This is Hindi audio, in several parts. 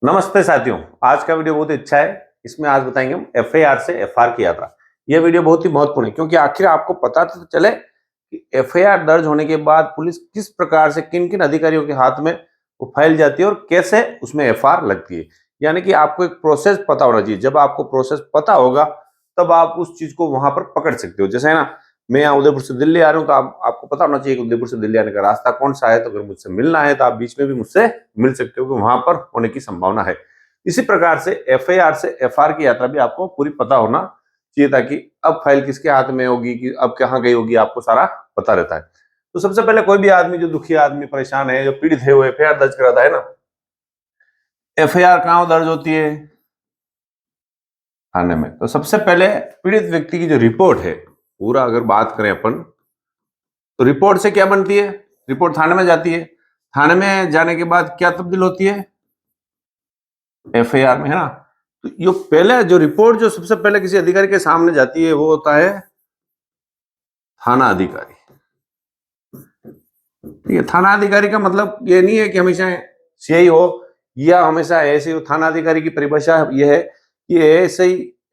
नमस्ते साथियों, आज का वीडियो बहुत अच्छा है। इसमें आज बताएंगे हम एफआईआर से एफआर की यात्रा। यह वीडियो बहुत ही महत्वपूर्ण है क्योंकि आखिर आपको पता तो चले कि एफआईआर दर्ज होने के बाद पुलिस किस प्रकार से किन किन अधिकारियों के हाथ में वो फाइल जाती है और कैसे उसमें एफआईआर लगती है। यानी कि आपको एक प्रोसेस पता होना चाहिए। जब आपको प्रोसेस पता होगा तब आप उस चीज को वहां पर पकड़ सकते हो। जैसे है ना, मैं यहाँ उदयपुर से दिल्ली आ रहा हूँ तो आपको पता होना चाहिए कि उदयपुर से दिल्ली आने का रास्ता कौन सा है। तो अगर मुझसे मिलना है तो आप बीच में भी मुझसे मिल सकते हो कि वहां पर होने की संभावना है। इसी प्रकार से एफआईआर से एफआर की यात्रा भी आपको पूरी पता होना चाहिए ताकि अब फाइल किसके हाथ में होगी, कि अब कहाँ गई होगी, आपको सारा पता रहता है। तो सबसे पहले कोई भी आदमी, जो दुखी आदमी, परेशान है, जो पीड़ित है, वो एफआईआर दर्ज कराता है ना। एफआईआर कहाँ दर्ज होती है? थाने में। तो सबसे पहले पीड़ित व्यक्ति की जो रिपोर्ट है, पूरा अगर बात करें अपन, तो रिपोर्ट से क्या बनती है? रिपोर्ट थाने में जाती है। थाने में जाने के बाद क्या तब्दील होती है? एफआईआर में, है ना। तो ये पहले जो रिपोर्ट जो सबसे पहले किसी अधिकारी के सामने जाती है वो होता है थाना अधिकारी। ठीक है, थाना अधिकारी का मतलब ये नहीं है कि हमेशा सीआई हो या हमेशा ऐसे हो। थाना अधिकारी की परिभाषा ये है कि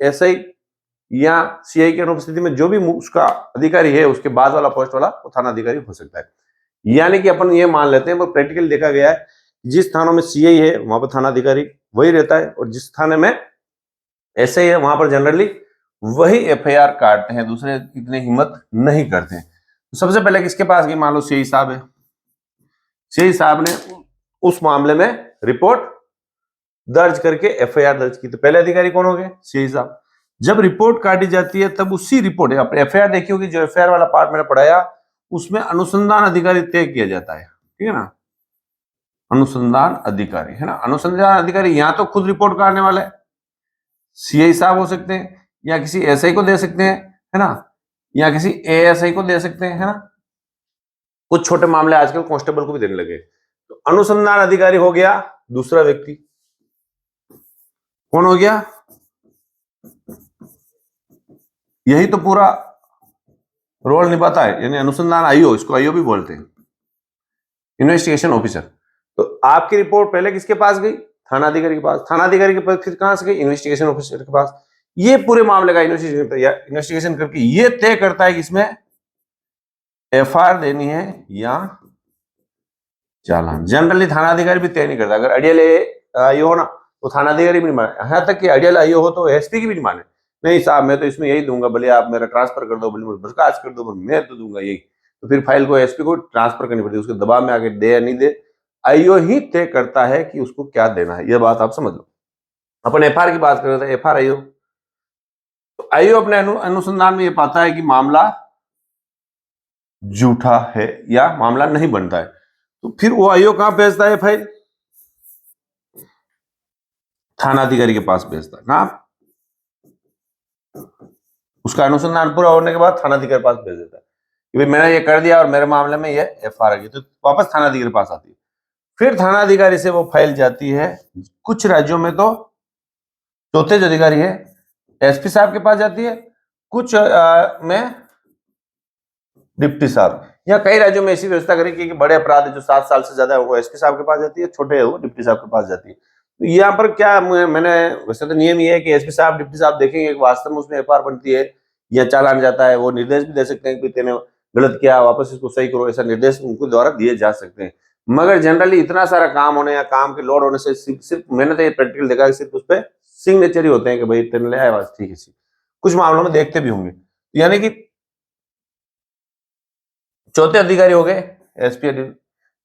एसआई या सीआई की अनुपस्थिति में जो भी उसका अधिकारी है, उसके बाद वाला पोस्ट वाला, वो थाना अधिकारी हो सकता है। यानी कि अपन ये मान लेते हैं, पर प्रैक्टिकल देखा गया है, जिस थानों में सीआई है वहां पर थाना अधिकारी वही रहता है, और जिस थाने में ऐसे ही है वहां पर जनरली वही एफआईआर काटते हैं, दूसरे इतने हिम्मत नहीं करते हैं। तो सबसे पहले किसके पास गई? मान लो सीआई साहब है। सीआई साहब ने उस मामले में रिपोर्ट दर्ज करके एफआईआर दर्ज की। तो पहले अधिकारी कौन हो गए? सीआई साहब। जब रिपोर्ट काटी जाती है तब उसी रिपोर्ट, एफआईआर देखी होगी, जो एफआईआर वाला पार्ट मैंने पढ़ाया, उसमें अनुसंधान अधिकारी तय किया जाता है। ठीक है ना, अनुसंधान अधिकारी, है ना। अनुसंधान अधिकारी यहाँ तो खुद रिपोर्ट काटने वाले सीआई साहब हो सकते हैं, या किसी एसआई को दे सकते हैं, है ना, या किसी एएसआई को दे सकते हैं, है ना। कुछ छोटे मामले आजकल कांस्टेबल को भी देने लगे। तो अनुसंधान अधिकारी हो गया दूसरा व्यक्ति। कौन हो गया? यही तो पूरा रोल निभाता है, यानी अनुसंधान आईओ, इसको आईओ भी बोलते हैं, इन्वेस्टिगेशन ऑफिसर। तो आपकी रिपोर्ट पहले किसके पास गई? थाना अधिकारी के पास। थाना अधिकारी के पास फिर कहां से गई? इन्वेस्टिगेशन ऑफिसर के पास। ये पूरे मामले का इन्वेस्टिगेशन करके ये तय करता है कि इसमें एफआईआर देनी है या चालान। जनरली थाना अधिकारी भी तय नहीं करता। अगर अडियल आईओ हो ना, तो थाना अधिकारी भी नहीं माने। यहाँ तक कि अडियल आईओ हो तो एसपी की भी नहीं माने। नहीं साहब, मैं तो इसमें यही दूंगा, भले आप मेरा ट्रांसफर कर दो, भले मुझे बर्खास्त कर दो, मैं तो दूंगा यही। तो फिर फाइल को एसपी को ट्रांसफर करनी पड़ती है, उसके दबाव में आके दे या नहीं दे, आईओ ही तय करता है कि उसको क्या देना है। यह बात आप समझ लो। अपन एफआईआर की बात कर रहे थे, एफआईआर आईओ। तो आईओ अपने अनुसंधान में ये पाता है कि मामला झूठा है या मामला नहीं बनता है, तो फिर वो आईओ कहां भेजता है फाइल? थाना अधिकारी के पास भेजता है ना। उसका अनुसंधान पूरा होने के बाद थाना अधिकारी के पास भेज देता है कि भाई मैंने ये कर दिया और मेरे मामले में ये एफआईआर आ गई। तो वापस थाना अधिकारी के पास आती है। फिर थाना अधिकारी से वो फाइल जाती है, कुछ राज्यों में तो चौथे जो अधिकारी है एसपी साहब के पास जाती है, कुछ में डिप्टी साहब, या कई राज्यों में ऐसी व्यवस्था करी कि बड़े अपराध जो 7 साल से ज्यादा है वो एसपी साहब के पास जाती है, छोटे है वो डिप्टी साहब के पास जाती है। तो यहाँ पर क्या, मैंने वैसे तो नियम ये है कि एसपी साहब डिप्टी साहब देखेंगे वास्तव में उसमें एफआईआर बनती है या चालान जाता है। वो निर्देश भी दे सकते हैं कि तेने गलत किया, वापस इसको सही करो, ऐसा निर्देश उनके द्वारा दिए जा सकते हैं। मगर जनरली इतना सारा काम होने या काम के लोड होने से सिर्फ मैंने तो ये प्रैक्टिकल देखा कि सिर्फ उस पर सिग्नेचर ही होते हैं कि भाई तेने ले आया बस, ठीक है। कुछ मामलों में देखते भी होंगे। यानी कि चौथे अधिकारी हो गए एसपी,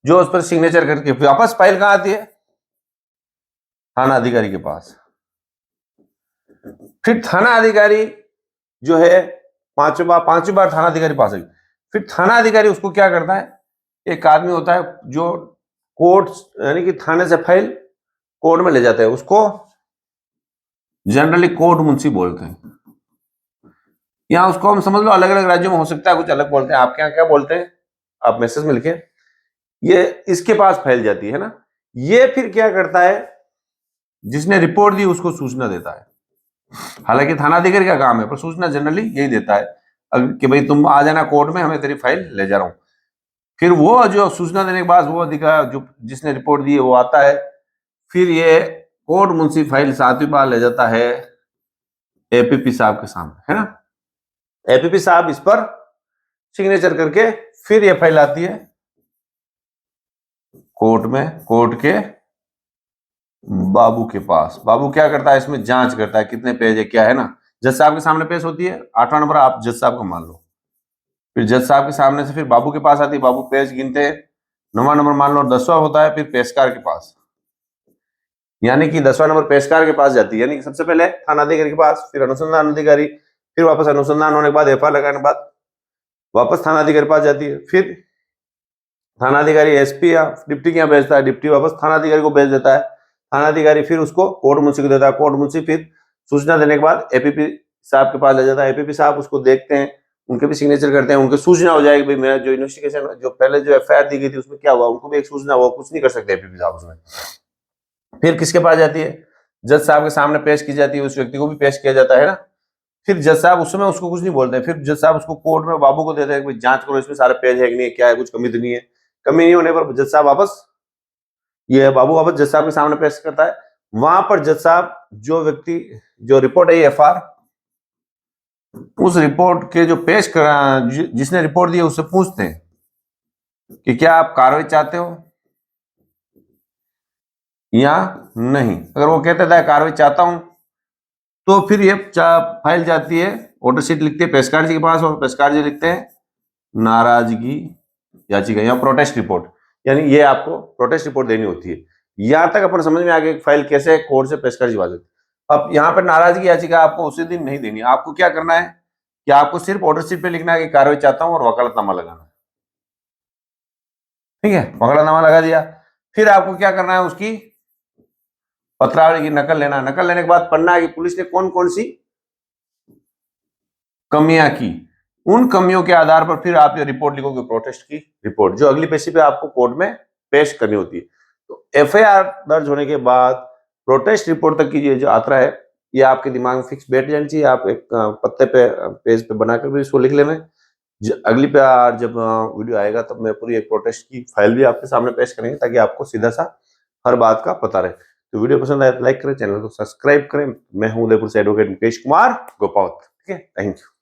जो उस पर सिग्नेचर करके वापस फाइल कहां आती है? थाना अधिकारी के पास। फिर थाना अधिकारी जो है पांचवी बार थाना अधिकारी पास आई। फिर थाना अधिकारी उसको क्या करता है? एक आदमी होता है जो कोर्ट, यानी कि थाने से फाइल कोर्ट में ले जाता है, उसको जनरली कोर्ट मुंशी बोलते हैं। यहाँ उसको हम समझ लो, अलग अलग राज्यों में हो सकता है कुछ अलग बोलते हैं। आपके यहाँ क्या बोलते हैं आप मैसेज में लिखे। ये इसके पास फैल जाती है ना। ये फिर क्या करता है? जिसने रिपोर्ट दी उसको सूचना देता है। हालांकि थाना अधिकारी का काम है, पर सूचना जनरली यही देता है कि भाई तुम आ जाना कोर्ट में, हमें तेरी फाइल ले जा रहा हूं। फिर वो जो सूचना देने के बाद वो अधिकारी जो जिसने रिपोर्ट दी है वो आता है। फिर ये कोर्ट मुंशी फाइल 7वीं बार ले जाता है एपीपी साहब के सामने, है ना। एपीपी साहब इस पर सिग्नेचर करके फिर ये फाइल आती है कोर्ट में, कोर्ट के बाबू के पास। बाबू क्या करता है, इसमें जांच करता है कितने पेज है क्या है ना। जज साहब के सामने पेश होती है, 8वां नंबर आप जज साहब को मान लो। फिर जज साहब के सामने से फिर बाबू के पास आती है, बाबू पेज गिनते हैं, 9वां नंबर मान लो, 10वां होता है फिर पेशकार के पास, यानी कि 10वां नंबर पेशकार के पास जाती है। यानी कि सबसे पहले थानाधिकारी के पास, फिर अनुसंधान अधिकारी, फिर वापस अनुसंधान होने के बाद एफआईआर लगाने के बाद वापस थानाधिकारी के पास जाती है। फिर थानाधिकारी एसपी या डिप्टी के यहाँ भेजता है, डिप्टी वापस थानाधिकारी को भेज देता है, थानाधिकारी फिर उसको कोर्ट मुंशी को देता है, कोर्ट मुंशी फिर सूचना देने के बाद एपीपी साहब के पास ले जाता है। एपीपी साहब उसको देखते हैं, उनके भी सिग्नेचर करते हैं, उनकी सूचना हो जाएगी भाई मेरा जो इन्वेस्टिगेशन जो पहले जो एफआईआर दी गई थी उसमें क्या हुआ, उनको भी एक सूचना हुआ, कुछ नहीं कर सकते एपीपी साहब उसमें। फिर किसके पास जाती है, जज साहब के सामने पेश की जाती है, उस व्यक्ति को भी पेश किया जाता है ना। फिर जज साहब उस समय उसको कुछ नहीं बोलते, फिर जज साहब उसको कोर्ट में बाबू को देते हैं कि जांच करो इसमें सारे पेज है कि नहीं, क्या है, कुछ कमी तो नहीं है। कमी नहीं होने पर जज साहब वापस, ये बाबू वापस जज साहब के सामने पेश करता है। वहां पर जज साहब जो व्यक्ति जो रिपोर्ट है एफआईआर, उस रिपोर्ट के जो पेश करा जिसने रिपोर्ट दी है उससे पूछते हैं कि क्या आप कार्रवाई चाहते हो या नहीं। अगर वो कहता है कार्रवाई चाहता हूं तो फिर ये फाइल जाती है, ऑर्डर शीट लिखते हैं पेशकार जी के पास, और पेशकार जी लिखते हैं नाराजगी याचिका या प्रोटेस्ट रिपोर्ट, यानी ये आपको प्रोटेस्ट रिपोर्ट देनी होती है। यहां तक अपन समझ में आ गया फाइल कैसे कोर्ट से पेशकार जी बात। अब यहाँ पर नाराजगी याचिका आपको उसी दिन नहीं देनी, आपको क्या करना है कि आपको सिर्फ ऑर्डर शीट पे लिखना है कि कार्रवाई चाहता हूं और वकालतनामा लगाना है, ठीक है। वकालतनामा लगा दिया, फिर आपको क्या करना है, उसकी पत्रावली की नकल लेना है। नकल लेने के बाद पढ़ना है कि पुलिस ने कौन कौन सी कमियां की, उन कमियों के आधार पर फिर आप ये रिपोर्ट लिखोगे, प्रोटेस्ट की रिपोर्ट, जो अगली पेशी पे आपको कोर्ट में पेश करनी होती है। तो एफआईआर दर्ज होने के बाद प्रोटेस्ट रिपोर्ट तक की ये जो यात्रा है, ये आपके दिमाग में फिक्स बैठ जानी चाहिए। आप एक पत्ते पे पेज पे बनाकर भी इसको लिख लेना। अगली बार जब वीडियो आएगा तब मैं पूरी एक प्रोटेस्ट की फाइल भी आपके सामने पेश करेंगे, ताकि आपको सीधा सा हर बात का पता रहे। तो वीडियो पसंद आए तो लाइक करें, चैनल को सब्सक्राइब करें। मैं हूं उदयपुर से एडवोकेट मुकेश कुमार गोपावत, ठीक है। Thank you.